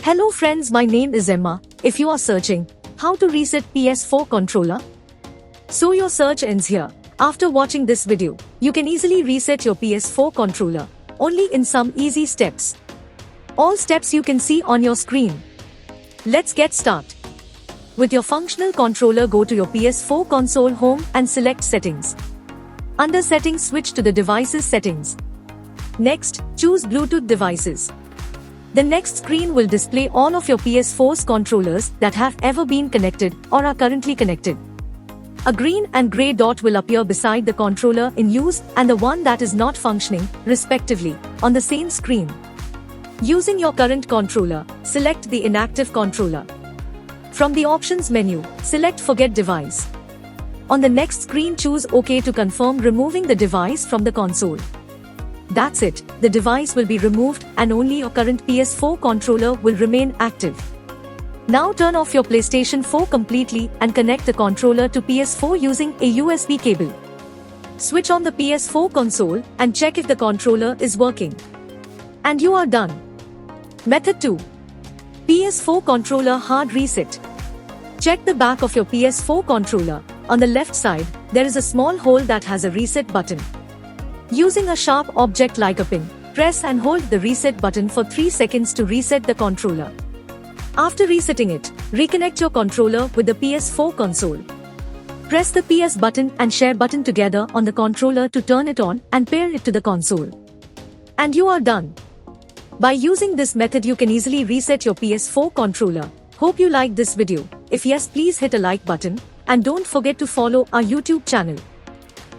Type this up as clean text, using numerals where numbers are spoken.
Hello friends, my name is Emma. If you are searching how to reset PS4 controller, so your search ends here. After watching this video, you can easily reset your PS4 controller, only in some easy steps. All steps you can see on your screen. Let's get started. With your functional controller, go to your PS4 console home and select settings. Under settings, switch to the devices settings. Next, choose Bluetooth devices. The next screen will display all of your PS4's controllers that have ever been connected or are currently connected. A green and grey dot will appear beside the controller in use and the one that is not functioning, respectively, on the same screen. Using your current controller, select the inactive controller. From the options menu, select Forget Device. On the next screen, choose OK to confirm removing the device from the console. That's it, the device will be removed and only your current PS4 controller will remain active. Now turn off your PlayStation 4 completely and connect the controller to PS4 using a USB cable. Switch on the PS4 console and check if the controller is working. And you are done. Method 2. PS4 controller hard reset. Check the back of your PS4 controller. On the left side, there is a small hole that has a reset button. Using a sharp object like a pin, press and hold the reset button for 3 seconds to reset the controller. After resetting it, reconnect your controller with the PS4 console. Press the PS button and share button together on the controller to turn it on and pair it to the console. And you are done. By using this method, you can easily reset your PS4 controller. Hope you liked this video. If yes, please hit a like button and don't forget to follow our YouTube channel.